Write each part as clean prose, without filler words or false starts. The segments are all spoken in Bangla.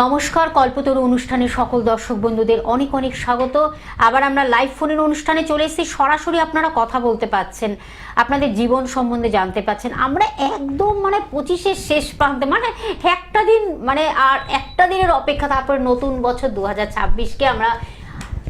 নমস্কার, কল্পতরু অনুষ্ঠানে সকল দর্শক বন্ধুদের অনেক অনেক স্বাগত। আবার আমরা লাইভ ফোনের অনুষ্ঠানে চলে এসেছি। সরাসরি আপনারা কথা বলতে পাচ্ছেন, আপনাদের জীবন সম্বন্ধে জানতে পাচ্ছেন। আমরা একদম 25-এর শেষ প্রান্তে, একটা দিন আর একটা দিনের অপেক্ষা, তারপরে নতুন বছর 2026কে আমরা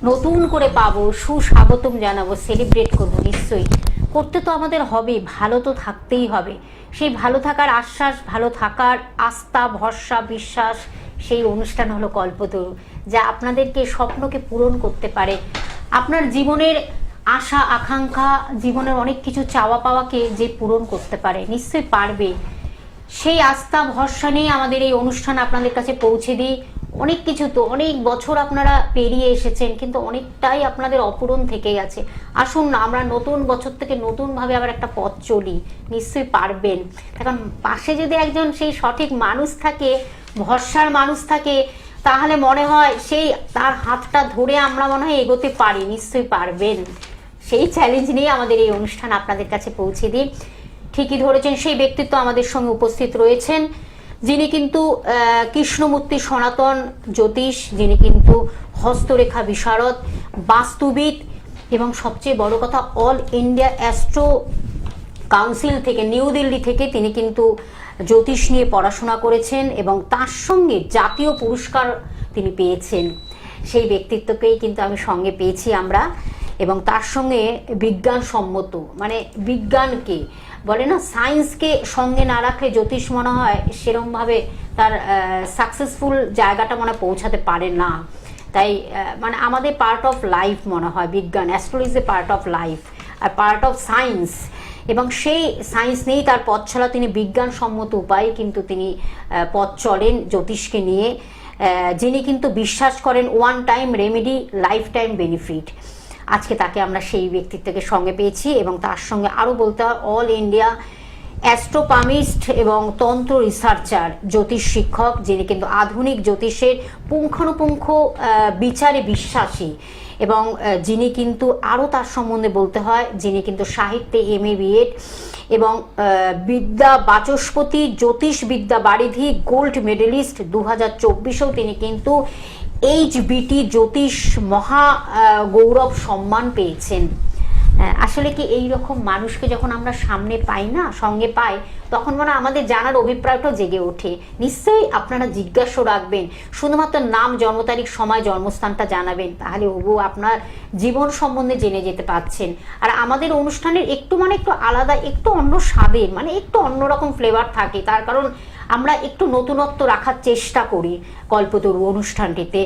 নতুন করে পাবো, সুস্বাগতম জানাবো, সেলিব্রেট করবো। নিশ্চয়ই করতে তো আমাদের হবে, ভালো তো থাকতেই হবে। সেই ভালো থাকার আশ্বাস, ভালো থাকার আস্থা, ভরসা, বিশ্বাস, সেই অনুষ্ঠান হলো কল্পতরু, যা আপনাদেরকে স্বপ্নকে পূরণ করতে পারে। আপনার জীবনের আশা আকাঙ্ক্ষা, জীবনের অনেক কিছু চাওয়া পাওয়াকে যে পূরণ করতে পারে, নিশ্চয়ই পারবে। সেই আস্থা ভরসা নিয়ে আমাদের এই অনুষ্ঠান আপনাদের কাছে পৌঁছে দিই। অনেক কিছু তো অনেক বছর আপনারা পেরিয়ে এসেছেন, কিন্তু অনেকটাই আপনাদের অপূরণ থেকে গেছে। আসুন না, আমরা নতুন বছর থেকে নতুনভাবে আবার একটা পথ চলি, নিশ্চয়ই পারবেন। কারণ পাশে যদি একজন সেই সঠিক মানুষ থাকে, ভরসার মানুষ থাকে, তাহলে মনে হয় সেই তার হাতটা ধরে আমরা মনে হয় এগোতে পারি। নিশ্চয়ই পারবেন। সেই চ্যালেঞ্জ নিয়ে আমাদের এই অনুষ্ঠান আপনাদের কাছে পৌঁছে দিই। ঠিকই ধরেছেন, সেই ব্যক্তিত্ব আমাদের সঙ্গে উপস্থিত রয়েছেন, যিনি কিন্তু কৃষ্ণমূর্তি সনাতন জ্যোতিষ, যিনি কিন্তু হস্তরেখা বিশারদ, বাস্তুবিদ, এবং সবচেয়ে বড় কথা অল ইন্ডিয়া অ্যাস্ট্রো কাউন্সিল থেকে, নিউ দিল্লি থেকে তিনি কিন্তু জ্যোতিষ নিয়ে পড়াশোনা করেছেন এবং তার সঙ্গে জাতীয় পুরস্কার তিনি পেয়েছেন। সেই ব্যক্তিত্বকেই কিন্তু আমি সঙ্গে পেয়েছি আমরা, এবং তার সঙ্গে বিজ্ঞানসম্মত, বিজ্ঞানকে বলে না, সায়েন্সকে সঙ্গে না রাখলে জ্যোতিষ মনে হয় সেরমভাবে তার সাকসেসফুল জায়গাটা পৌঁছাতে পারে না। তাই আমাদের পার্ট অফ লাইফ মনে হয় বিজ্ঞান, অ্যাস্ট্রোলজি পার্ট অফ লাইফ আর পার্ট অফ সায়েন্স, এবং সেই সায়েন্স নিয়েই তার পথ চলা। তিনি বিজ্ঞানসম্মত উপায়ে কিন্তু তিনি পথ চলেন জ্যোতিষকে নিয়ে, যিনি কিন্তু বিশ্বাস করেন one time remedy, life time benefit. আজকে তাকে আমরা সেই ব্যক্তিত্বকে সঙ্গে পেয়েছি, এবং তার সঙ্গে আরও বলতে হয় অল ইন্ডিয়া অ্যাস্ট্রোপামিস্ট এবং তন্ত্র রিসার্চার, জ্যোতিষ শিক্ষক, যিনি কিন্তু আধুনিক জ্যোতিষের পুঙ্খানুপুঙ্খ বিচারে বিশ্বাসী, এবং যিনি কিন্তু আরও তার সম্বন্ধে বলতে হয়, যিনি কিন্তু সাহিত্যে MA BEd এবং বিদ্যা বাচস্পতি, জ্যোতিষবিদ্যা বারিধি, গোল্ড মেডেলিস্ট। 2024-এও তিনি কিন্তু HBT জ্যোতিষ মহা গৌরব সম্মান পেয়েছেন। আসলে কি এই রকম মানুষকে যখন আমরা সামনে পাই না, সঙ্গে পাই, তখন আমাদের জানার অভিপ্রায়টাও জেগে ওঠে। নিশ্চয়ই আপনারা জিজ্ঞাসা রাখবেন, শুধুমাত্র নাম, জন্ম তারিখ, সময়, জন্মস্থানটা জানাবেন, তাহলে আপনার জীবন সম্বন্ধে জেনে যেতে পারছেন। আর আমাদের অনুষ্ঠানের একটু একটু আলাদা, একটু অন্য স্বাদের, একটু অন্যরকম ফ্লেভার থাকে। তার কারণ আমরা একটু নতুনত্ব রাখার চেষ্টা করি কল্পতরু অনুষ্ঠানটিতে।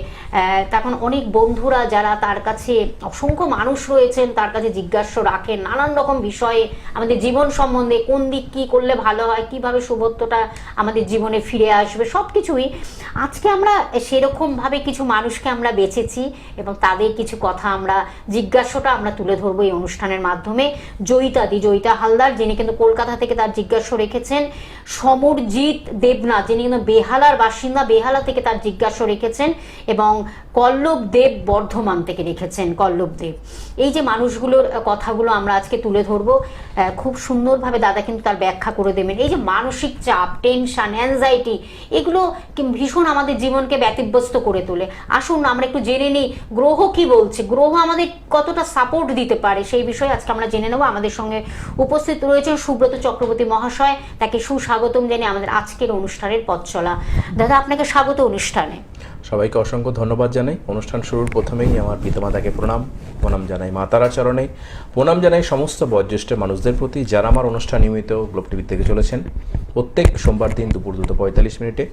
তখন অনেক বন্ধুরা যারা তার কাছে, অসংখ্য মানুষ রয়েছেন, তার কাছে জিজ্ঞাসা রাখেন নানান রকম বিষয়ে, আমাদের জীবন সম্বন্ধে, কোন দিক কী করলে ভালো হয়, কিভাবে শুভত্বটা আমাদের জীবনে ফিরে আসবে, সব কিছুই। আজকে আমরা সেরকমভাবে কিছু মানুষকে আমরা বেছেছি, এবং তাদের কিছু কথা আমরা, জিজ্ঞাসাটা আমরা তুলে ধরবো এই অনুষ্ঠানের মাধ্যমে। জয়িতা হালদার, যিনি কিন্তু কলকাতা থেকে তার জিজ্ঞাসা রেখেছেন। সমরজিৎ দেবনাথ, যিনি কিন্তু বেহালার বাসিন্দা, বেহালা থেকে তার জিজ্ঞাসা রেখেছেন, এবং কল্লব দেব বর্ধমান থেকে রেখেছেন, কল্লব দেব। এই যে মানুষগুলোর কথাগুলো আমরা আজকে তুলে ধরবো, খুব সুন্দরভাবে দাদা কিন্তু তার ব্যাখ্যা করে দেবেন। এই যে মানসিক চাপ, টেনশন, অ্যাংজাইটি, এগুলো ভীষণ আমাদের জীবনকে ব্যতিব্যস্ত করে তোলে। আসুন আমরা একটু জেনে নিই গ্রহ কি বলছে, গ্রহ আমাদের কতটা সাপোর্ট দিতে পারে, সেই বিষয়ে আজকে আমরা জেনে নেব। আমাদের সঙ্গে উপস্থিত রয়েছেন সুব্রত চক্রবর্তী মহাশয়, তাকে সুস্বাগতম জানিয়ে আমাদের আজকের অনুষ্ঠানের পথ চলা। দাদা, আপনাকে স্বাগত অনুষ্ঠানে। সবাইকে অসংখ্য ধন্যবাদ জানাই। অনুষ্ঠান শুরুর প্রথমেই আমার পিতামাতাকে প্রণাম জানাই, মাতারা চরণে প্রণাম জানাই সমস্ত বয়োজ্যেষ্ঠ মানুষদের প্রতি, যারা আমার অনুষ্ঠান নিয়মিত গ্লোব টিভি থেকে চলেছেন। প্রত্যেক সোমবার দিন দুপুর 2:45,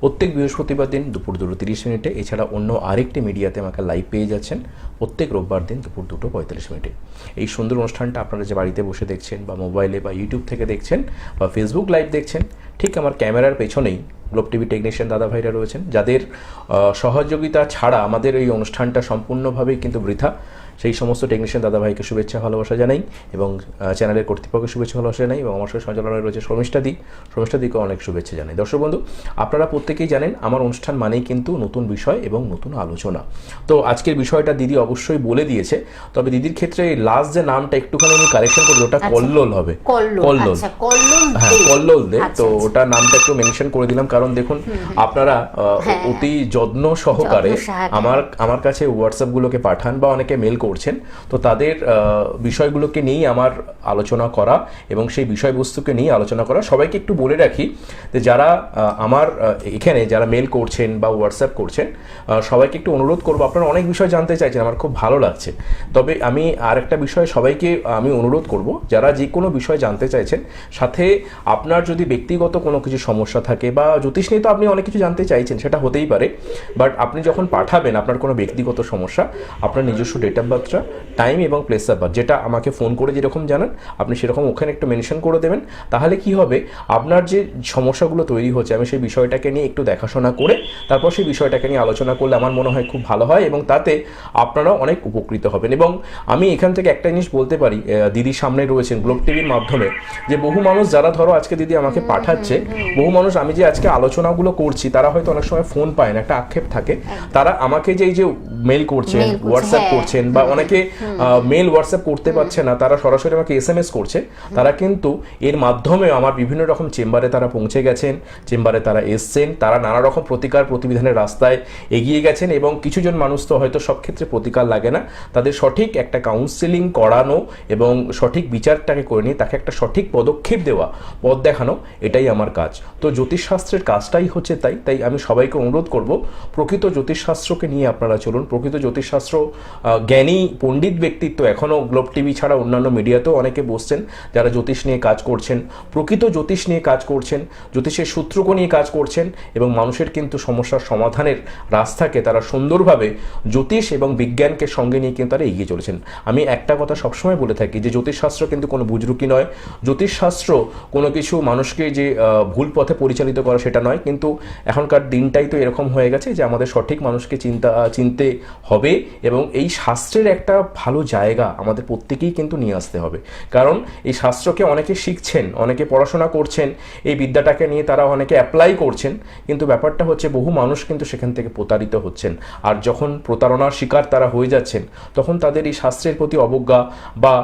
প্রত্যেক বৃহস্পতিবার দিন দুপুর 2:30, এছাড়া অন্য আরেকটি মিডিয়াতে আমাকে লাইভ পেয়ে যাচ্ছেন প্রত্যেক রোববার দিন দুপুর 2:45। এই সুন্দর অনুষ্ঠানটা আপনারা যে বাড়িতে বসে দেখছেন, বা মোবাইলে বা ইউটিউব থেকে দেখছেন, বা ফেসবুক লাইভ দেখছেন, ঠিক আমার ক্যামেরার পেছনেই গ্লোব টিভি টেকনিশিয়ান দাদা ভাইরা রয়েছেন, যাদের সহযোগিতা ছাড়া আমাদের এই অনুষ্ঠানটা সম্পূর্ণভাবেই কিন্তু বৃথা। সেই সমস্ত টেকনিশিয়ান দাদাভাইকে শুভেচ্ছা ভালোবাসা জানাই এবং চ্যানেলের কর্তৃপক্ষকে শুভেচ্ছা ভালোবাসা জানাই এবং আমার সঙ্গে সঞ্চালনায় রয়েছে শর্মিষ্ঠাদিকে অনেক শুভেচ্ছা জানাই। দর্শক বন্ধু, আপনারা প্রত্যেকেই জানেন আমার অনুষ্ঠান মানেই কিন্তু নতুন বিষয় এবং নতুন আলোচনা। তো আজকের বিষয়টা দিদি অবশ্যই বলে দিয়েছে, তবে দিদির ক্ষেত্রে লাস্ট যে নামটা একটুখানি আমি কারেকশন করবো, ওটা কল্লোল হবে। কল্লোল, হ্যাঁ কল্লোল দে। তো ওটা নামটা একটু মেনশন করে দিলাম, কারণ দেখুন আপনারা অতি যত্ন সহকারে আমার কাছে হোয়াটসঅ্যাপ গুলোকে পাঠান বা অনেকে মেল করছেন, তো তাদের বিষয়গুলোকে নিয়েই আমার আলোচনা করা এবং সেই বিষয়বস্তুকে নিয়ে আলোচনা করা। সবাইকে একটু বলে রাখি যে যারা আমার এখানে যারা মেল করছেন বা হোয়াটসঅ্যাপ করছেন, সবাইকে একটু অনুরোধ করবো, আপনারা অনেক বিষয় জানতে চাইছেন, আমার খুব ভালো লাগছে। তবে আমি আর একটা বিষয় সবাইকে আমি অনুরোধ করব, যারা যে কোনো বিষয় জানতে চাইছেন, সাথে আপনার যদি ব্যক্তিগত কোনো কিছু সমস্যা থাকে বা জ্যোতিষ নিয়ে তো আপনি অনেক কিছু জানতে চাইছেন, সেটা হতেই পারে, বাট আপনি যখন পাঠাবেন আপনার কোনো ব্যক্তিগত সমস্যা, আপনার নিজস্ব ডেট অফ বার্থটা, টাইম এবং প্লেস অফ বার্থ, যেটা আমাকে ফোন করে যেরকম জানান আপনি সেরকম ওখানে একটু মেনশন করে দেবেন। তাহলে কি হবে, আপনার যে সমস্যাগুলো তৈরি হচ্ছে আমি সেই বিষয়টাকে নিয়ে একটু দেখাশোনা করে তারপর সেই বিষয়টাকে নিয়ে আলোচনা করলে আমার মনে হয় খুব ভালো হয় এবং তাতে আপনারাও অনেক উপকৃত হবেন। এবং আমি এখান থেকে একটা জিনিস বলতে পারি, দিদির সামনে রয়েছেন গ্লোব টিভির মাধ্যমে, যে বহু মানুষ যারা ধরো আজকে দিদি আমাকে পাঠাচ্ছে, বহু মানুষ আমি যে আজকে আলোচনাগুলো করছি তারা হয়তো অনেক সময় ফোন পায় না, একটা আক্ষেপ থাকে, তারা আমাকে যে এই যে মেল করছেন, হোয়াটসঅ্যাপ করছেন, বা অনেকে মেল হোয়াটসঅ্যাপ করতে পারছে না, তারা সরাসরি আমাকে SMS করছে, তারা কিন্তু এর মাধ্যমে আমার বিভিন্ন রকম চেম্বারে তারা পৌঁছে গেছেন, চেম্বারে তারা এসছেন, তারা নানা রকম প্রতিকার প্রতিবিধানের রাস্তায় এগিয়ে গেছেন এবং কিছুজন মানুষ তো হয়তো সব ক্ষেত্রে প্রতিকার লাগে না, তাদের সঠিক একটা কাউন্সেলিং করানো এবং সঠিক বিচারটাকে করে নিয়ে তাকে একটা সঠিক পদক্ষেপ দেওয়া, পথ দেখানো, এটাই আমার কাজ। তো জ্যোতিষশাস্ত্রের কাজটাই হচ্ছে তাই আমি সবাইকে অনুরোধ করব, প্রকৃত জ্যোতিষশাস্ত্রকে নিয়ে আপনারা চলুন। প্রকৃত জ্যোতিষশাস্ত্র জ্ঞানী পণ্ডিত ব্যক্তিত্ব এখনও গ্লোব টিভি ছাড়া অন্যান্য মিডিয়াতেও অনেকে বসছেন যারা জ্যোতিষ নিয়ে কাজ করছেন, প্রকৃত জ্যোতিষ নিয়ে কাজ করছেন, জ্যোতিষের সূত্রকে নিয়ে কাজ করছেন এবং মানুষের কিন্তু সমস্যার সমাধানের রাস্তাকে তারা সুন্দরভাবে জ্যোতিষ এবং বিজ্ঞানকে সঙ্গে নিয়ে কিন্তু তারা এগিয়ে চলেছেন। আমি একটা কথা সবসময় বলে থাকি যে জ্যোতিষশাস্ত্র কিন্তু কোনো বুজরুকি নয়, জ্যোতিষশাস্ত্র কোনো কিছু মানুষকে যে ভুল পথে পরিচালিত করা সেটা নয়, কিন্তু এখনকার দিনটাই তো এরকম হয়ে গেছে যে আমাদের সঠিক মানুষকে চিনতে হবে এবং এই শাস্ত্রের একটা ভালো জায়গা আমাদের প্রত্যেকেই কিন্তু নিয়ে আসতে হবে। কারণ এই শাস্ত্রকে অনেকে শিখছেন, অনেকে পড়াশোনা করছেন, এই বিদ্যাটাকে নিয়ে তারা অনেকে অ্যাপ্লাই করছেন, কিন্তু ব্যাপারটা হচ্ছে বহু মানুষ কিন্তু সেখান থেকে প্রতারিত হচ্ছেন। আর যখন প্রতারণার শিকার তারা হয়ে যাচ্ছেন তখন তাদের এই শাস্ত্রের প্রতি অবজ্ঞা বা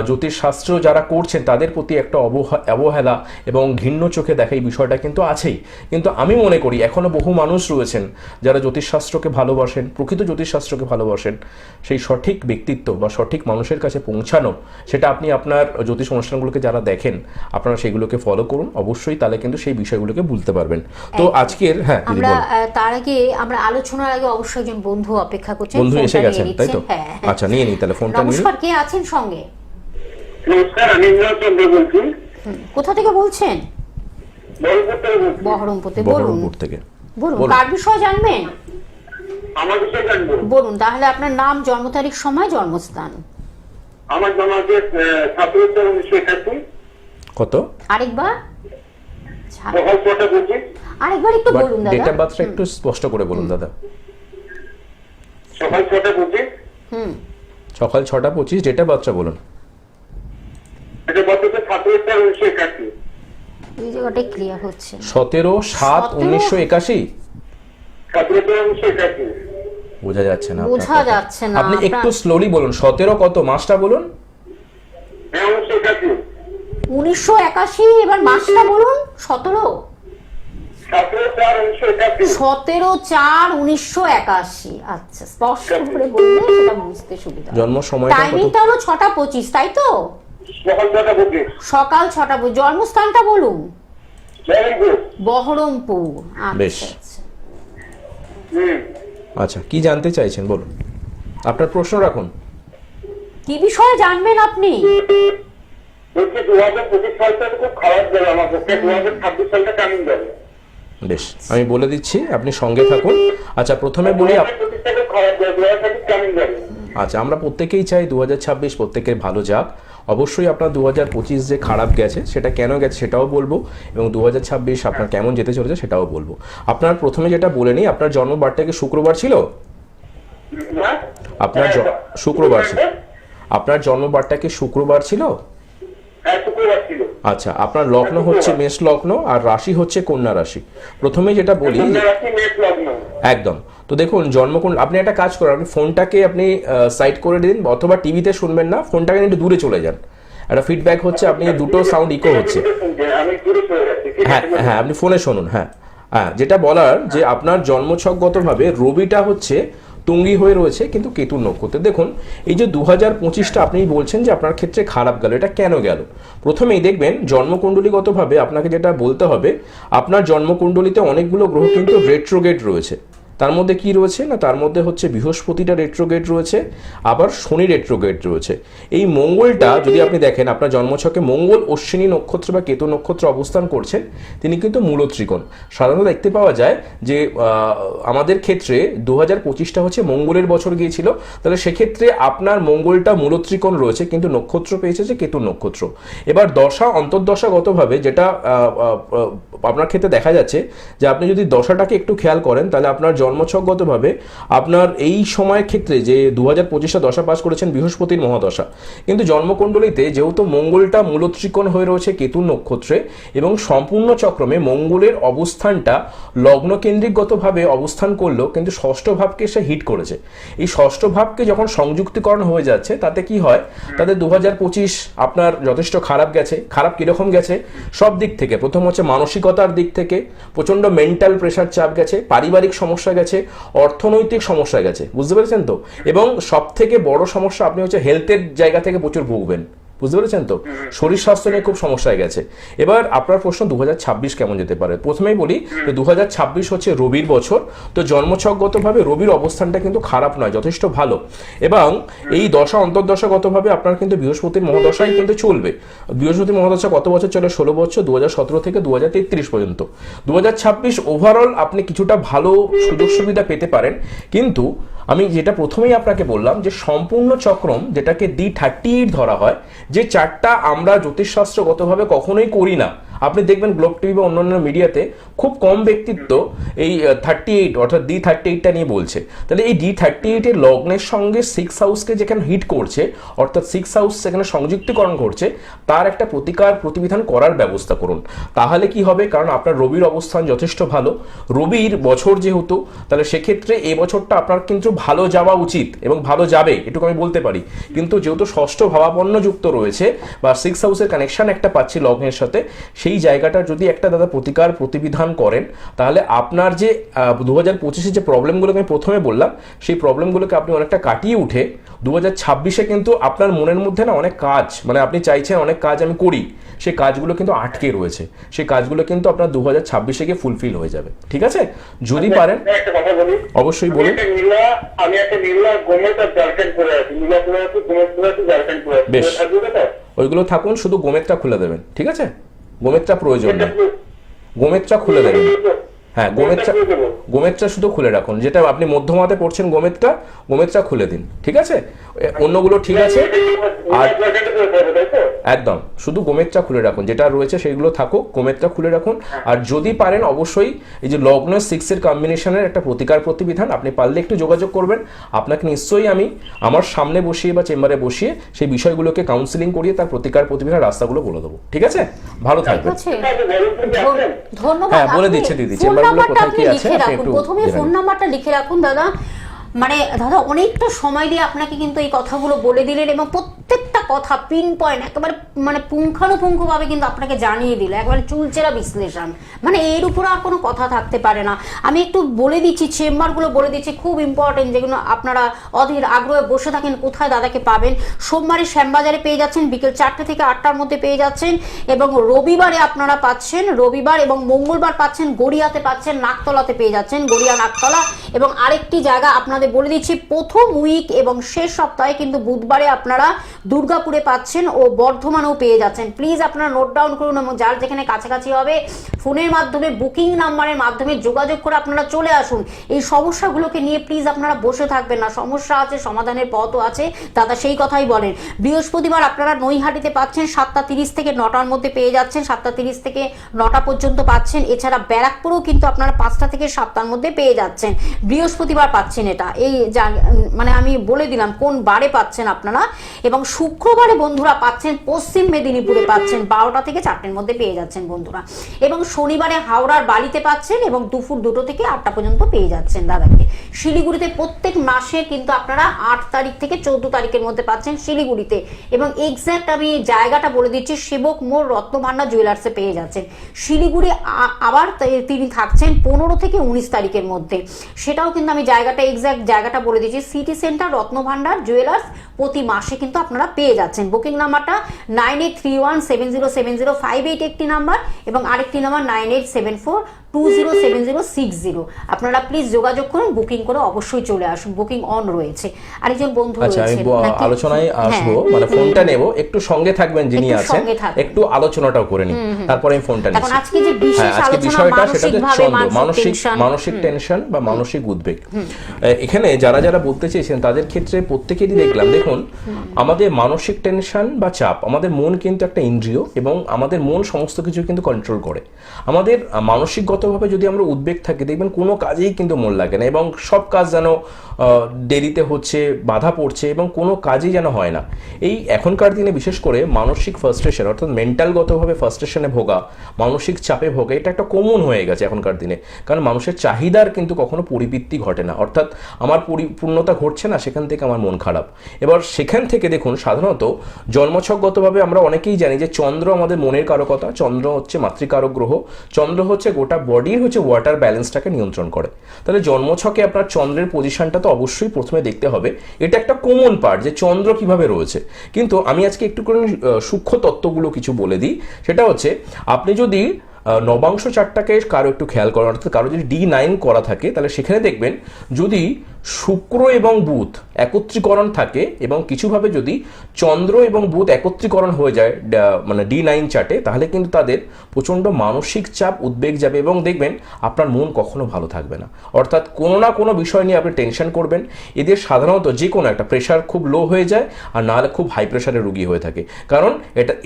জ্যোতিষশাস্ত্র যারা করছেন তাদের প্রতি একটা অবহেলা এবং ঘৃণ্য চোখে দেখা এই বিষয়টা কিন্তু আছেই। কিন্তু আমি মনে করি এখনও বহু মানুষ রয়েছেন যারা জ্যোতিষশাস্ত্রকে ভালোবাসেন, প্রকৃত জ্যোতিষশাস্ত্রকে ভালোবাসেন। সেই সঠিক ব্যক্তিত্ব বা সঠিক মানুষের কাছে পৌঁছানো, সেটা আপনি আপনার জ্যোতিষ অনুষ্ঠানগুলোকে যারা দেখেন আপনারা সেগুলোকে ফলো করুন, অবশ্যই তাহলে কিন্তু সেই বিষয়গুলোকে ভুলতে পারবেন। তো আজকের আমরা তার আগে আমরা আলোচনার আগে অবশ্যই একজন বন্ধু অপেক্ষা করছেন, বন্ধু এসে গেছেন তাই তো? আচ্ছা নিয়ে নিই তাহলে ফোনটা নিয়ে। নমস্কার, কে আছেন সঙ্গে? নমস্কার, আমি ইন্দ্রচন্দ্র বলছি। কোথা থেকে বলছেন? বহরমপুর থেকে। বহরমপুর থেকে বলুন, কার বিষয় জানবেন? আমার বিষয় জানবো। বলুন তাহলে, আপনার নাম, জন্ম তারিখ, সময়, জন্মস্থান। আমার জন্ম হচ্ছে 1981। কত? আরেকবার সকাল 6টা 25। আরেকবার একটু বলুন দাদা। ডেট অফ বার্থটা একটু স্পষ্ট করে বলুন দাদা। সকাল 6টা 25। সকাল 6টা 25, ডেট অফ বার্থটা বলুন। এটা বছরটা 17/7/1981। এই জায়গাটাই ক্লিয়ার হচ্ছে। 17/7/1981। 17/7/1981। বোঝা যাচ্ছে না, বোঝা যাচ্ছে না। আপনি একটু স্লোলি বলুন। 17 কত মাসটা বলুন? 1981। 1981, এবার মাসটা বলুন। 17 17/4/1981। 17/4/1981। আচ্ছা, স্পষ্ট করে বললে সেটা বুঝতে সুবিধা। জন্ম সময়টা কত? টাইমিংটা হলো 6টা 25, তাই তো? সকাল 6টা 25। সকাল 6টা 25। জন্মস্থানটা বলুন। বহরমপুর। বেশ। আচ্ছা, কি জানতে চাইছেন বলুন, আপনার প্রশ্ন রাখুন। কি বিষয়ে জানবেন আপনি? 2025 সালটা খুব খারাপ যাবে আমার পক্ষে, 2026 সালটা কেমন যাবে? বেশ, আমি বলে দিচ্ছি, আপনি সঙ্গে থাকুন। আচ্ছা, প্রথমে বলি আচ্ছা, আমরা প্রত্যেকেই চাই 2026 প্রত্যেকের ভালো যাক। অবশ্যই আপনার 2025 যে খারাপ গেছে সেটা কেন গেছে সেটাও বলবো এবং 2026 আপনার কেমন যেতে চলেছে সেটাও বলবো। আপনার প্রথমে যেটা বলে নিই, আপনার জন্ম বারটা কি শুক্রবার ছিল? আপনার শুক্রবার ছিল? আপনার জন্মবারটা কি শুক্রবার ছিল? হ্যাঁ, শুক্রবার ছিল। আচ্ছা, আপনার লগ্ন হচ্ছে মেষ লগ্ন আর রাশি হচ্ছে কন্যা রাশি। প্রথমে যেটা বলি, কন্যা রাশি, মেষ লগ্ন। একদম। তো দেখুন জন্মকুণ্ডলী, আপনি একটা কাজ করেন, আপনি ফোনটাকে আপনি সাইড করে দিন, অথবা টিভিতে শুনবেন না, ফোনটাকে একটু দূরে চলে যান। একটা ফিডব্যাক হচ্ছে, আপনি দুটো সাউন্ড ইকো হচ্ছে। আমি দূরে চলে যাচ্ছি। হ্যাঁ হ্যাঁ, আপনি ফোনে শুনুন। হ্যাঁ হ্যাঁ, যেটা বলার যে আপনার জন্মছকগতভাবে রবিটা হচ্ছে তুঙ্গি হয়ে রয়েছে কিন্তু কেতুর নক্ষত্রে। দেখুন এই যে 2025টা আপনি বলছেন যে আপনার ক্ষেত্রে খারাপ গেল, এটা কেন গেল? প্রথমেই দেখবেন জন্মকুণ্ডলীগতভাবে আপনাকে যেটা বলতে হবে, আপনার জন্মকুণ্ডলীতে অনেকগুলো গ্রহ কিন্তু রেট্রোগেট রয়েছে। তার মধ্যে কি রয়েছে না, তার মধ্যে হচ্ছে বৃহস্পতিটা রেট্রোগেট রয়েছে, আবার শনি রেট্রোগেট রয়েছে। এই মঙ্গলটা যদি আপনি দেখেন আপনার জন্মছকে, মঙ্গল অশ্বিনী নক্ষত্র বা কেতু নক্ষত্র অবস্থান করছেন, তিনি কিন্তু মূলত্রিকোণ। সাধারণত দেখতে পাওয়া যায় যে আমাদের ক্ষেত্রে 2025টা হচ্ছে মঙ্গলের বছর গিয়েছিল, তাহলে সেক্ষেত্রে আপনার মঙ্গলটা মূলত্রিকোণ রয়েছে কিন্তু নক্ষত্র পেয়েছে যে কেতু নক্ষত্র। এবার দশা অন্তর্দশাগতভাবে যেটা আপনার ক্ষেত্রে দেখা যাচ্ছে যে আপনি যদি দশাটাকে একটু খেয়াল করেন, তাহলে আপনার জন্মছকগতভাবে আপনার এই সময়ের ক্ষেত্রে যে 2025টা দশা পাস করেছেন বৃহস্পতির মহাদশা, কিন্তু জন্মকুণ্ডলীতে যেহেতু মঙ্গলটা মূলত্রিকোণ হয়ে রয়েছে কেতুর নক্ষত্রে এবং সম্পূর্ণ চক্রমে মঙ্গলের অবস্থানটা লগ্নকেন্দ্রিকগতভাবে অবস্থান করলেও কিন্তু ষষ্ঠ ভাবকে সে হিট করেছে। এই ষষ্ঠ ভাবকে যখন সংযুক্তিকরণ হয়ে যাচ্ছে, তাতে কি হয়, তাদের 2025 আপনার যথেষ্ট খারাপ গেছে। খারাপ কিরকম গেছে? সব দিক থেকে। প্রথম হচ্ছে মানসিকতার দিক থেকে প্রচন্ড মেন্টাল প্রেশার, চাপ গেছে, পারিবারিক সমস্যা গেছে, অর্থনৈতিক সমস্যা গেছে, বুঝতে পেরেছেন তো? এবং সব থেকে বড় সমস্যা আপনি হচ্ছে হেলথের জায়গা থেকে প্রচুর ভুগবেন, বুঝতে পেরেছেন তো? শরীর স্বাস্থ্য নিয়ে খুব সমস্যায় গেছে। এবার আপনার প্রশ্ন 2026 কেমন যেতে পারে? প্রথমেই বলি যে 2026 হচ্ছে রবির বছর, তো জন্মছকগতভাবে রবির অবস্থানটা কিন্তু খারাপ নয়, যথেষ্ট ভালো। এবং এই দশা অন্তর্দশাগতভাবে আপনার কিন্তু বৃহস্পতির মহাদশাই কিন্তু চলবে। বৃহস্পতি মহাদশা কত বছর চলে? 16 বছর, 2017 থেকে 2033 পর্যন্ত। 2026 ওভারঅল আপনি কিছুটা ভালো সুযোগ সুবিধা পেতে পারেন, কিন্তু আমি যেটা প্রথমেই আপনাকে বললাম যে সম্পূর্ণ চক্রম, যেটাকে D38 ধরা হয়, যে চারটা আমরা জ্যোতিষশাস্ত্রগতভাবে কখনোই করি না। আপনি দেখবেন গ্লোব টিভি বা অন্যান্য মিডিয়াতে খুব কম ব্যক্তিত্ব এই 38 অর্থাৎ D38টা নিয়ে বলছে। তাহলে এই D38 এর লগ্নের সঙ্গে 6 হাউসকে যেখানে হিট করছে, অর্থাৎ 6 হাউস সেখানে সংযুক্তিকরণ করছে, তার একটা প্রতিকার প্রতিবিধান করার ব্যবস্থা করুন। তাহলে কি হবে, কারণ আপনার রবির অবস্থান যথেষ্ট ভালো, রবির বছর যেহেতু, তাহলে সেক্ষেত্রে এই বছরটা আপনার কিন্তু ভালো যাওয়া উচিত এবং ভালো যাবে, এটুকু আমি বলতে পারি। কিন্তু যেহেতু ষষ্ঠ ভাবাপন্ন যুক্ত রয়েছে বা 6 হাউসের কানেকশন একটা পাচ্ছি লগ্নের সাথে, সেই জায়গাটা যদি একটা দাদা প্রতিকার প্রতিবিধান করেন, তাহলে আপনার যে 2025-এ যে প্রবলেমগুলোকে আমি প্রথমে বললাম, সেই প্রবলেমগুলোকে আপনি অনেকটা কাটিয়ে উঠে 2026-এ কিন্তু আপনার মনের মধ্যে না অনেক কাজ, মানে আপনি চাইছেন অনেক কাজ আমি করি, সেই কাজগুলো কিন্তু আটকে রয়েছে, সেই কাজগুলো কিন্তু আপনার 2026-এ গিয়ে ফুলফিল হয়ে যাবে। ঠিক আছে? যদি পারেন একটা কথা বলি, অবশ্যই বলুন। আমি একটা নীলা গোমের জার্কেন করে আছি, নীলা করে আছি, গোমের করে আছি, জার্কেন করে আছি। বেশ, থাকবে তো? ওইগুলো থাকুন, শুধু গোমেরটা খুলে দেবেন। ঠিক আছে? গোমেরটা প্রয়োজন নেই, গোমেরটা খুলে দেবেন। হ্যাঁ, গোমেরটা শুধু খুলে রাখুন, যেটা আপনি মধ্যমাতে পড়ছেন গোমেরটা খুলে দিন। ঠিক আছে? অন্যগুলো ঠিক আছে, আর একদম শুধু গোমেরটা খুলে রাখুন, যেটা রয়েছে সেগুলো থাকুক, গোমেরটা খুলে রাখুন। আর যদি পারেন অবশ্যই এই যে লগ্ন 6-এর কম্বিনেশনের একটা প্রতিকার প্রতিবিধান আপনি পারলে একটু যোগাযোগ করবেন। আপনাকে নিশ্চয়ই আমি আমার সামনে বসিয়ে বা চেম্বারে বসিয়ে সেই বিষয়গুলোকে কাউন্সিলিং করিয়ে তার প্রতিকার প্রতিবিধান রাস্তাগুলো বলে দেবো। ঠিক আছে? ভালো থাকবেন। ধন্যবাদ। হ্যাঁ, বলে দিচ্ছে দিদি, চেম্বারগুলো কোথায় কি আছে আপনি একটু প্রথমে ফোন নাম্বারটা লিখে রাখুন দাদা। মানে দাদা অনেকটা সময় দিয়ে আপনাকে কিন্তু এই কথাগুলো বলে দিলেন এবং প্রত্যেকটা কথা পিন পয়েন্ট একেবারে মানে পুঙ্খানুপুঙ্খভাবে কিন্তু আপনাকে জানিয়ে দিল, একবারে চুলচেরা বিশ্লেষণ, মানে এর উপর আর কোনো কথা থাকতে পারে না। আমি একটু বলে দিচ্ছি, চেম্বারগুলো বলে দিচ্ছি, খুব ইম্পর্টেন্ট, যেগুলো আপনারা অধীর আগ্রহে বসে থাকেন কোথায় দাদাকে পাবেন। সোমবারে শ্যামবাজারে পেয়ে যাচ্ছেন, বিকেল 4টে থেকে 8টার মধ্যে পেয়ে যাচ্ছেন, এবং রবিবারে আপনারা পাচ্ছেন, রবিবার এবং মঙ্গলবার পাচ্ছেন গড়িয়াতে পাচ্ছেন, নাকতলাতে পেয়ে যাচ্ছেন, গড়িয়া নাকতলা। এবং আরেকটি জায়গা আপনাদের বলে দিচ্ছি, প্রথম উইক এবং শেষ সপ্তাহে কিন্তু বুধবারে আপনারা দুর্গাপুরে পাচ্ছেন ও বর্ধমানেও পেয়ে যাচ্ছেন। প্লিজ আপনারা নোট ডাউন করুন এবং যার যেখানে কাছাকাছি হবে ফোনের মাধ্যমে বুকিং নাম্বারের মাধ্যমে যোগাযোগ করে আপনারা চলে আসুন। এই সমস্যাগুলোকে নিয়ে প্লিজ আপনারা বসে থাকবেন না, সমস্যা আছে, সমাধানের পথও আছে, দাদা সেই কথাই বলেন। বৃহস্পতিবার আপনারা নৈহাটিতে পাচ্ছেন 7টা 30 থেকে 9টার মধ্যে পেয়ে যাচ্ছেন, 7টা 30 থেকে 9টা পর্যন্ত পাচ্ছেন। এছাড়া ব্যারাকপুরেও কিন্তু আপনারা 5টা থেকে 7টার মধ্যে পেয়ে যাচ্ছেন। বৃহস্পতিবার পাচ্ছেন এটা, এই মানে আমি বলে দিলাম কোন বারে পাচ্ছেন আপনারা। এবং শুক্রবারে বন্ধুরা পাচ্ছেন পশ্চিম মেদিনীপুরে পাচ্ছেন 12টা থেকে 4টের মধ্যে পেয়ে যাচ্ছেন বন্ধুরা। এবং শনিবারে হাওড়ার বালিতে পাচ্ছেন এবং দুপুর 2টো থেকে 8টা পর্যন্ত পেয়ে যাচ্ছেন দাদাকে। শিলিগুড়িতে প্রত্যেক মাসে কিন্তু আপনারা 8 তারিখ থেকে 14 তারিখের মধ্যে পাচ্ছেন শিলিগুড়িতে। এবং এক্স্যাক্ট আমি জায়গাটা বলে দিচ্ছি, সেবক মোড় রত্নভান্ডার জুয়েলার্সে পেয়ে যাচ্ছেন। শিলিগুড়ি আবার তিনি থাকছেন 15 থেকে 19 তারিখের মধ্যে, সেটাও কিন্তু আমি জায়গাটা এক্স্যাক্ট জায়গাটা বলে দিচ্ছি, সিটি সেন্টার রত্নভান্ডার জুয়েলার্স প্রতি মাসে কিন্তু আপনারা পেয়ে যাচ্ছেন। বুকিং নাম্বারটা 9831707058 একটি নাম্বার এবং আরেকটি নাম্বার 9874207060। আপনারা প্লিজ যোগাযোগ করুন, বুকিং করে অবশ্যই চলে আসুন, বুকিং অন রয়েছে। আরেকজন বন্ধু আচ্ছা, আমি রয়েছে আলোচনায় আসবো, মানে ফোনটা নেব, একটু সঙ্গে থাকবেন যিনি আছেন, একটু আলোচনাটাও করে নিই, তারপরে আমি ফোনটা নিচ্ছি। এখন আজকে যে বিশেষ আজকে আলোচনা বিষয়টা সেটা হচ্ছে মানসিক মানসিক টেনশন বা মানসিক উদ্বেগ। এখানে যারা যারা বলতে চেয়েছেন তাদের ক্ষেত্রে প্রত্যেকেরই দেখলাম, দেখুন আমাদের মানসিক টেনশন বা চাপ, আমাদের মন কিন্তু একটা ইন্দ্রিয় এবং আমাদের মন সমস্ত কিছু কিন্তু কন্ট্রোল করে। আমাদের মানসিকগতভাবে যদি আমরা উদ্বেগ থাকি, দেখবেন কোনো কাজেই কিন্তু মন লাগে না এবং সব কাজ যেন দেরিতে হচ্ছে, বাধা পড়ছে এবং কোনো কাজই যেন হয় না। এই এখনকার দিনে বিশেষ করে মানসিক ফ্রাস্ট্রেশন অর্থাৎ মেন্টালগতভাবে ফ্রাস্ট্রেশনে ভোগা, মানসিক চাপে ভোগা, এটা একটা কমন হয়ে গেছে এখনকার দিনে। কারণ মানুষের চাহিদার কিন্তু কখনো পরিবৃত্তি ঘটে না, অর্থাৎ আমার পরিপূর্ণতা ঘটছে না, সেখান থেকে আমার মন খারাপ। এবার সেখান থেকে দেখুন সাধারণত জন্মছকগতভাবে আমরা অনেকেই জানি যে চন্দ্র আমাদের মনের কারকতা, চন্দ্র হচ্ছে মাতৃকারক গ্রহ, চন্দ্র হচ্ছে গোটা বডির হচ্ছে ওয়াটার ব্যালেন্সটাকে নিয়ন্ত্রণ করে। তাহলে জন্মছকে আপনার চন্দ্রের পজিশনটা তো অবশ্যই প্রথমে দেখতে হবে, এটা একটা কমন পার্ট যে চন্দ্র কিভাবে রয়েছে। কিন্তু আমি আজকে একটু করে সূক্ষ্ম তত্ত্বগুলো কিছু বলে দিই। সেটা হচ্ছে আপনি যদি নবাংশ চারটাকে কারো একটু খেয়াল করেন, অর্থাৎ কারো যদি D9 করা থাকে, তাহলে সেখানে দেখবেন যদি শুক্র এবং বুধ একত্রীকরণ থাকে এবং কিছুভাবে যদি চন্দ্র এবং বুধ একত্রীকরণ হয়ে যায় মানে D9 চার্টে, তাহলে কিন্তু তাদের প্রচণ্ড মানসিক চাপ, উদ্বেগ যাবে এবং দেখবেন আপনার মন কখনো ভালো থাকবে না। অর্থাৎ কোনো না কোনো বিষয় নিয়ে আপনি টেনশন করবেন। এদের সাধারণত যে কোনো একটা প্রেশার খুব লো হয়ে যায়, আর নাহলে খুব হাই প্রেশারের রুগী হয়ে থাকে, কারণ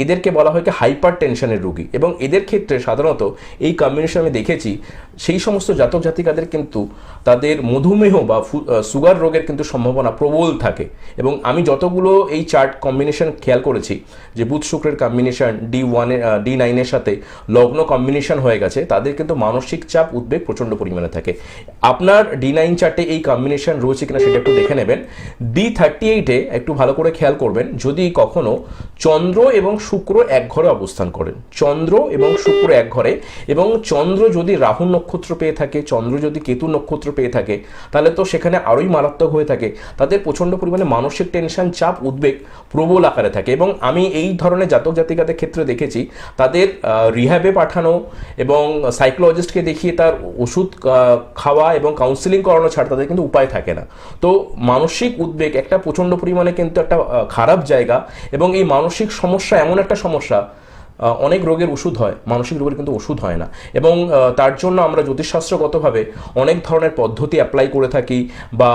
এদেরকে বলা হয় কি হাইপার টেনশনের রুগী। এবং এদের ক্ষেত্রে সাধারণত এই কম্বিনেশন আমি দেখেছি, সেই সমস্ত জাতক জাতিকাদের কিন্তু তাদের মধুমেহ বা সুগার রোগের কিন্তু সম্ভাবনা প্রবল থাকে। এবং আমি যতগুলো এই চার্ট কম্বিনেশন খেয়াল করেছি, যে বুধ শুক্রের কম্বিনেশন D9 এর সাথে লগ্ন কম্বিনেশন হয়ে গেছে, তাদের কিন্তু মানসিক চাপ, উদ্বেগ প্রচণ্ড পরিমাণে থাকে। আপনার D9 চার্টে এই কম্বিনেশন রয়েছে কিনা সেটা একটু দেখে নেবেন। D38-এ একটু ভালো করে খেয়াল করবেন, যদি কখনো চন্দ্র এবং শুক্র এক ঘরে অবস্থান করেন, চন্দ্র এবং শুক্র এক ঘরে, এবং চন্দ্র যদি রাহু নক্ষত্র পেয়ে থাকে, চন্দ্র যদি কেতু নক্ষত্র পেয়ে থাকে, তাহলে তো সেখানে আরোই মারাত্মক হয়ে থাকে। তাদের প্রচণ্ড পরিমাণে মানসিক টেনশন, চাপ, উদ্বেগ প্রবল আকারে থাকে। এবং আমি এই ধরনের জাতক জাতিকাদের ক্ষেত্রে দেখেছি তাদের রিহ্যাবে পাঠানো এবং সাইকোলজিস্টকে দেখিয়ে তার ওষুধ খাওয়া এবং কাউন্সিলিং করানো ছাড়া তাদের কিন্তু উপায় থাকে না। তো মানসিক উদ্বেগ একটা প্রচণ্ড পরিমাণে কিন্তু একটা খারাপ জায়গা। এবং এই মানসিক সমস্যা এমন একটা সমস্যা, অনেক রোগের ওষুধ হয়, মানসিক রোগের কিন্তু ওষুধ হয় না। এবং তার জন্য আমরা জ্যোতিষশাস্ত্রগতভাবে অনেক ধরনের পদ্ধতি অ্যাপ্লাই করে থাকি বা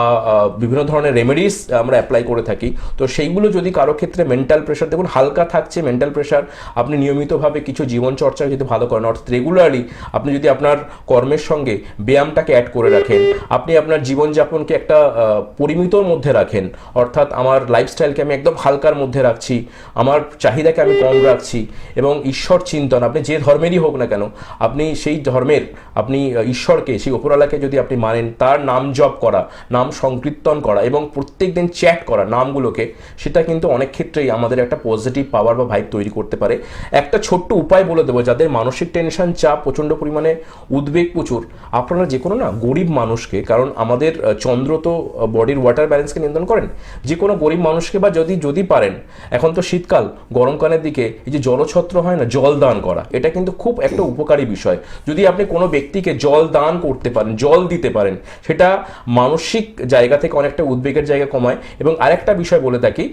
বিভিন্ন ধরনের রেমেডিস আমরা অ্যাপ্লাই করে থাকি। তো সেইগুলো যদি কারো ক্ষেত্রে মেন্টাল প্রেশার, দেখুন হালকা থাকছে মেন্টাল প্রেশার, আপনি নিয়মিতভাবে কিছু জীবনচর্চা যদি ভালো করেন, অর্থাৎ রেগুলারলি আপনি যদি আপনার কর্মের সঙ্গে ব্যায়ামটাকে অ্যাড করে রাখেন, আপনি আপনার জীবনযাপনকে একটা পরিমিতর মধ্যে রাখেন, অর্থাৎ আমার লাইফস্টাইলকে আমি একদম হালকার মধ্যে রাখছি, আমার চাহিদাকে আমি কম রাখছি, এবং ঈশ্বর চিন্তন, আপনি যে ধর্মেরই হোক না কেন, আপনি সেই ধর্মের আপনি ঈশ্বরকে, সেই উপরওয়ালাকে যদি আপনি মানেন, তার নাম জপ করা, নাম সংকীর্তন করা এবং প্রত্যেক দিন চ্যাট করা নামগুলোকে, সেটা কিন্তু অনেক ক্ষেত্রেই আমাদের একটা পজিটিভ পাওয়ার বা ভাইব তৈরি করতে পারে। একটা ছোট্ট উপায় বলে দেবো, যাদের মানসিক টেনশন, চাপ, প্রচণ্ড পরিমাণে উদ্বেগ প্রচুর, আপনারা যে কোনো না গরিব মানুষকে, কারণ আমাদের চন্দ্র তো বডির ওয়াটার ব্যালেন্সকে নিয়ন্ত্রণ করেন, যে কোনো গরিব মানুষকে বা যদি পারেন, এখন তো শীতকাল, গরমকালের দিকে এই যে জলছত্র হয় না, জল দান করা, এটা কিন্তু খুব একটা উপকারী বিষয়। যদি আপনি কোনো ব্যক্তিকে জল দান করতে পারেন, জল দিতে পারেন, সেটা মানসিক জায়গা থেকে অনেকটা উদ্বেগের জায়গা কমায়। এবং আরেকটা বিষয় বলে থাকি,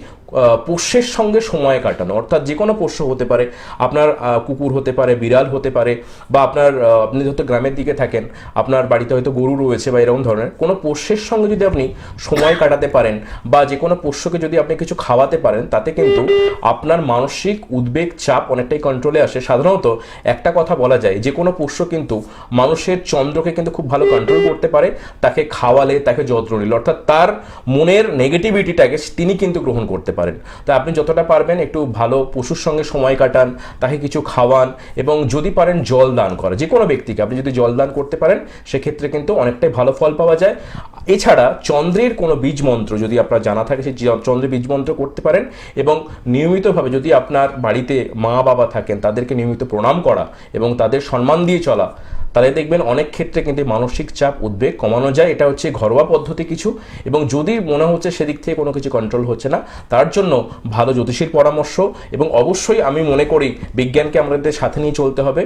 পোষ্যের সঙ্গে সময় কাটানো, অর্থাৎ যে কোনো পোষ্য হতে পারে, আপনার কুকুর হতে পারে, বিড়াল হতে পারে, বা আপনি হয়তো গ্রামের দিকে থাকেন, আপনার বাড়িতে হয়তো গরু রয়েছে বা এরকম ধরনের কোনো পোষ্যের সঙ্গে যদি আপনি সময় কাটাতে পারেন, বা যে কোনো পোষ্যকে যদি আপনি কিছু খাওয়াতে পারেন, তাতে কিন্তু আপনার মানসিক উদ্বেগ, চাপ অনেকটা অনেকটাই কন্ট্রোলে আসে। সাধারণত একটা কথা বলা যায়, যে কোনো পোষ্য কিন্তু মানুষের চন্দ্রকে কিন্তু খুব ভালো কন্ট্রোল করতে পারে, তাকে খাওয়ালে, তাকে যত্ন নিলে, অর্থাৎ তার মনের নেগেটিভিটিটাকে তিনি কিন্তু গ্রহণ করতে পারেন। তো আপনি যতটা পারবেন একটু ভালো পশুর সঙ্গে সময় কাটান, তাকে কিছু খাওয়ান, এবং যদি পারেন জল দান করা, যে কোনো ব্যক্তিকে আপনি যদি জল দান করতে পারেন সেক্ষেত্রে কিন্তু অনেকটাই ভালো ফল পাওয়া যায়। এছাড়া চন্দ্রের কোনো বীজ মন্ত্র যদি আপনার জানা থাকে, সেই চন্দ্রের বীজ মন্ত্র করতে পারেন, এবং নিয়মিতভাবে যদি আপনার বাড়িতে মা বাবা থাকেন তাদেরকে নিয়মিত প্রণাম করা এবং তাদের সম্মান দিয়ে চলা, তাহলে দেখবেন অনেক ক্ষেত্রে কিন্তু মানসিক চাপ উদ্বেগ কমানো যায়। এটা হচ্ছে ঘরোয়া পদ্ধতি কিছু, এবং যদি মনে হচ্ছে সেদিক থেকে কোনো কিছু কন্ট্রোল হচ্ছে না, তার জন্য ভালো জ্যোতিষীর পরামর্শ, এবং অবশ্যই আমি মনে করি বিজ্ঞানকে আমাদের সাথে নিয়ে চলতে হবে।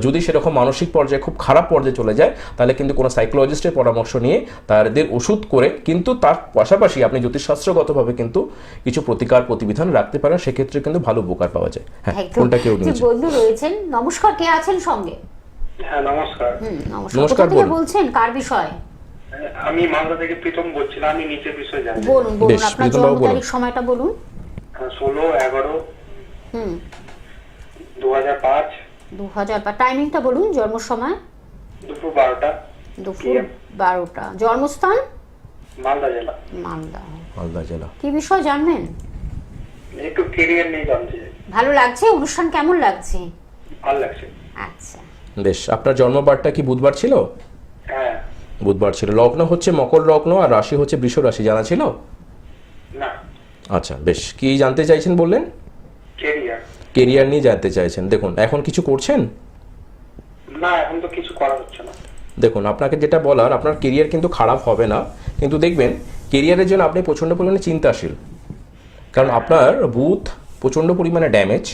যদি সেরকম মানসিক পর্যায়ে খুব খারাপ পর্যায়ে চলে যায়, তাহলে কিন্তু কোনো সাইকোলজিস্টের পরামর্শ নিয়ে তাদের ওষুধ করে, কিন্তু তার পাশাপাশি আপনি জ্যোতিষশাস্ত্রগতভাবে কিন্তু কিছু প্রতিকার প্রতিবিধান রাখতে পারেন, সেক্ষেত্রে কিন্তু ভালো উপকার পাওয়া যায়। হ্যাঁ, কোনটা কেউ নিয়েছে? বন্ধু রয়েছেন, নমস্কার, কে আছেন সঙ্গে? হ্যাঁ, নমস্কার। নমস্কার, কোথা থেকে বলছেন, কার বিষয়? আমি মালদা থেকে প্রীতম বলছিলাম। আমি নিচের বিষয় জানি। বলুন আপনার জন্ম তারিখ, সময়টা বলুন। 16/11/2005। 2005। টাইমিংটা বলুন, জন্ম সময়? দুপুর 12টা। দুপুর 12টা। জন্মস্থান? মালদা জেলা। মালদা জেলা। কি বিষয় জানবেন? একটু ক্যারিয়ার নিয়ে জানতে চাই। ভালো লাগছে? অনুষ্ঠান কেমন লাগছে? ভালো লাগছে। আচ্ছা, বেশ। আপনার জন্মবারটা কি বুধবার ছিল? হ্যাঁ, বুধবার ছিল। লগ্ন হচ্ছে মকর লগ্ন, আর রাশি হচ্ছে বৃষ রাশি, জানা ছিল? না। আচ্ছা, বেশ। কি জানতে চাইছেন বললেন? কেরিয়ার নিয়ে জানতে চাইছেন। দেখুন, এখন কিছু করছেন? না, এখন তো কিছু করা হচ্ছে না। দেখুন, আপনাকে যেটা বলার, আপনার কেরিয়ার কিন্তু খারাপ হবে না, কিন্তু দেখবেন কেরিয়ারের জন্য আপনি প্রচণ্ড পরিমাণে চিন্তাশীল, কারণ আপনার বুধ প্রচণ্ড পরিমাণে ড্যামেজ।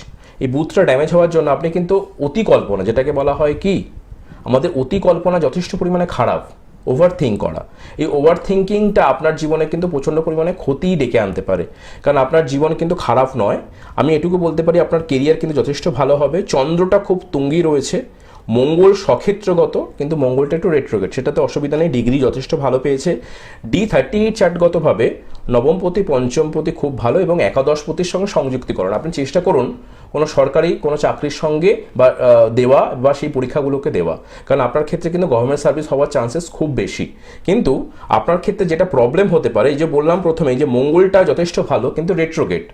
এই বুধটা ড্যামেজ হওয়ার জন্য আপনি কিন্তু অতি কল্পনা, যেটাকে বলা হয় কি, আমাদের অতি কল্পনা যথেষ্ট পরিমাণে খারাপ, ওভার থিঙ্ক করা। এই ওভার থিঙ্কিংটা আপনার জীবনে কিন্তু প্রচণ্ড পরিমাণে ক্ষতি ডেকে আনতে পারে, কারণ আপনার জীবন কিন্তু খারাপ নয়। আমি এটুকু বলতে পারি, আপনার কেরিয়ার কিন্তু যথেষ্ট ভালো হবে। চন্দ্রটা খুব তুঙ্গি রয়েছে, মঙ্গল সক্ষেত্রগত, কিন্তু মঙ্গলটা একটু রেট্রোগেট, সেটাতে অসুবিধা নেই, ডিগ্রি যথেষ্ট ভালো পেয়েছে। D38 চার্টগতভাবে নবমপতি পঞ্চমপতি খুব ভালো, এবং একাদশপতির সঙ্গে সংযুক্তিকরণ। আপনি চেষ্টা করুন কোনো সরকারি কোনো চাকরির সঙ্গে বা দেওয়া, বা সেই পরীক্ষাগুলোকে দেওয়া, কারণ আপনার ক্ষেত্রে কিন্তু গভর্নমেন্ট সার্ভিস হওয়ার চান্সেস খুব বেশি। কিন্তু আপনার ক্ষেত্রে যেটা প্রবলেম হতে পারে, এই যে বললাম প্রথমেই যে মঙ্গলটা যথেষ্ট ভালো কিন্তু রেট্রোগেট,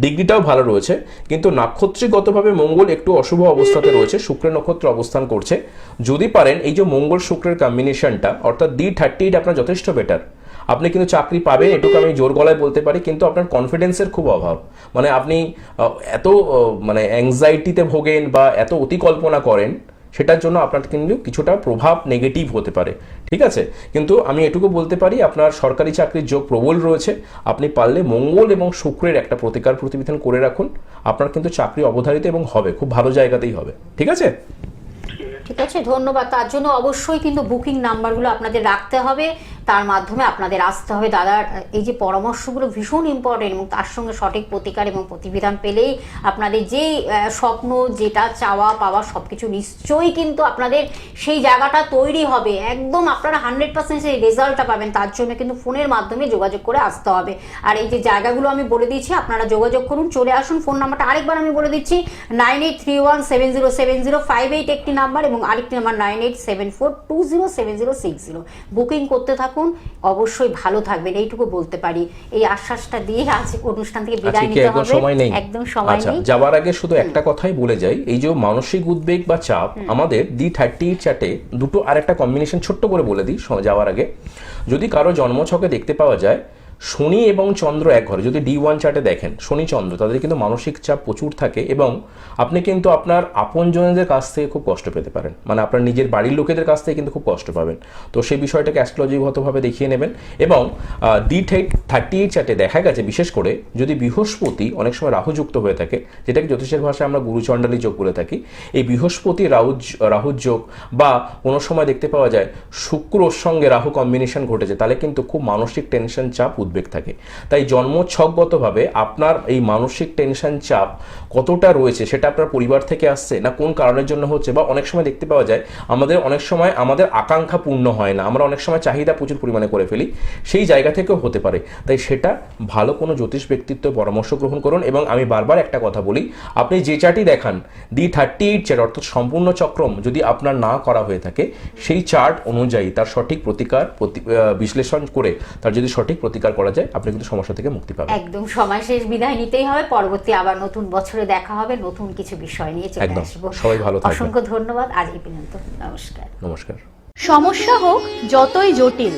ডিগ্রিটাও ভালো রয়েছে, কিন্তু নাক্ষত্রিকগতভাবে মঙ্গল একটু অশুভ অবস্থাতে রয়েছে, শুক্রের নক্ষত্র অবস্থান করছে। যদি পারেন এই যে মঙ্গল শুক্রের কম্বিনেশনটা, অর্থাৎ D38 আপনার যথেষ্ট বেটার। আপনি কিন্তু চাকরি পাবেন, এটুকু আমি জোর গলায় বলতে পারি, কিন্তু আপনার কনফিডেন্সের খুব অভাব। মানে আপনি এত মানে অ্যাংজাইটিতে ভোগেন বা এত অতি কল্পনা করেন, সেটার জন্য আপনার কিন্তু কিছুটা প্রভাব নেগেটিভ হতে পারে, ঠিক আছে? কিন্তু আমি এটুকু বলতে পারি, আপনার সরকারি চাকরির যোগ প্রবল রয়েছে। আপনি পারলে মঙ্গল এবং শুক্রের একটা প্রতিকার প্রতিবিধান করে রাখুন, আপনার কিন্তু চাকরি অবধারিত এবং হবে, খুব ভালো জায়গাতেই হবে, ঠিক আছে? ঠিক আছে, ধন্যবাদ। তার জন্য অবশ্যই কিন্তু বুকিং নাম্বারগুলো আপনাদের রাখতে হবে, তার মাধ্যমে আপনাদের আসতে হবে। দাদার এই যে পরামর্শগুলো ভীষণ ইম্পর্টেন্ট, এবং তার সঙ্গে সঠিক প্রতিকার এবং প্রতিবিধান পেলেই আপনাদের যে স্বপ্ন, যেটা চাওয়া পাওয়া সব কিছু নিশ্চয়ই কিন্তু আপনাদের সেই জায়গাটা তৈরি হবে। একদম আপনারা 100% সেই রেজাল্টটা পাবেন। তার জন্য কিন্তু ফোনের মাধ্যমে যোগাযোগ করে আসতে হবে। আর এই যে জায়গাগুলো আমি বলে দিচ্ছি, আপনারা যোগাযোগ করুন, চলে আসুন। ফোন নাম্বারটা আরেকবার আমি বলে দিচ্ছি, 9831707058 একটি নাম্বার, এবং আরেকটি নাম্বার 9874207060। বুকিং করতে থাকুন, অবশ্যই ভালো থাকবেন, এইটুকু বলতে পারি। এই আশ্বাসটা দিয়ে আজ অনুষ্ঠান থেকে বিদায় নিতে হবে। একদম সময় নেই। যাওয়ার আগে শুধু একটা কথাই বলে যাই, এই যে মানসিক উদ্বেগ বা চাপ, আমাদের D38 চার্টে দুটো আর একটা কম্বিনেশন ছোট্ট করে বলে দিই যাওয়ার আগে। যদি কারো জন্মছকে দেখতে পাওয়া যায় শনি এবং চন্দ্র এক ঘরে, যদি D1 চার্টে দেখেন শনি চন্দ্র, তাদের কিন্তু মানসিক চাপ প্রচুর থাকে, এবং আপনি কিন্তু আপনার আপনজনদের কাছ থেকে খুব কষ্ট পেতে পারেন, মানে আপনার নিজের বাড়ির লোকেদের কাছ থেকে কিন্তু খুব কষ্ট পাবেন। তো সেই বিষয়টাকে অ্যাস্ট্রোলজিগতভাবে দেখিয়ে নেবেন। এবং D38 চার্টে দেখা গেছে, বিশেষ করে যদি বৃহস্পতি অনেক সময় রাহুযুক্ত হয়ে থাকে, যেটাকে জ্যোতিষের ভাষায় আমরা গুরুচণ্ডালী যোগ বলে থাকি, এই বৃহস্পতি রাহুর যোগ, বা কোনো সময় দেখতে পাওয়া যায় শুক্রর সঙ্গে রাহু কম্বিনেশন ঘটেছে, তাহলে কিন্তু খুব মানসিক টেনশন চাপ উদ্বেগ থাকে। তাই জন্মছকগতভাবে আপনার এই মানসিক টেনশন চাপ কতটা রয়েছে সেটা আপনার পরিবার থেকে আসছে না কোন কারণের জন্য হচ্ছে, বা অনেক সময় দেখতে পাওয়া যায় অনেক সময় আমাদের আকাঙ্ক্ষা পূর্ণ হয় না, আমরা অনেক সময় চাহিদা প্রচুর পরিমাণে করে ফেলি, সেই জায়গা থেকেও হতে পারে। তাই সেটা ভালো কোনো জ্যোতিষ ব্যক্তিত্ব পরামর্শ গ্রহণ করুন। এবং আমি বারবার একটা কথা বলি, আপনি যে চার্টই দেখান D38 চার্ট অর্থাৎ সম্পূর্ণ চক্রম যদি আপনার না করা হয়ে থাকে, সেই চার্ট অনুযায়ী তার সঠিক বিশ্লেষণ করে তার যদি সঠিক প্রতিকার করা যায়, আপনি কিন্তু সমস্যা থেকে মুক্তি পাবেন। একদম সময় শেষ, বিদায় নিতেই হবে। পরবর্তী আবার নতুন বছরে দেখা হবে, নতুন কিছু বিষয় নিয়ে চলে একদম। আসবো। সবাই ভালো থাকবেন। অসংখ্য ধন্যবাদ। আজ এই পর্যন্ত। নমস্কার। নমস্কার। সমস্যা হোক যতই জটিল,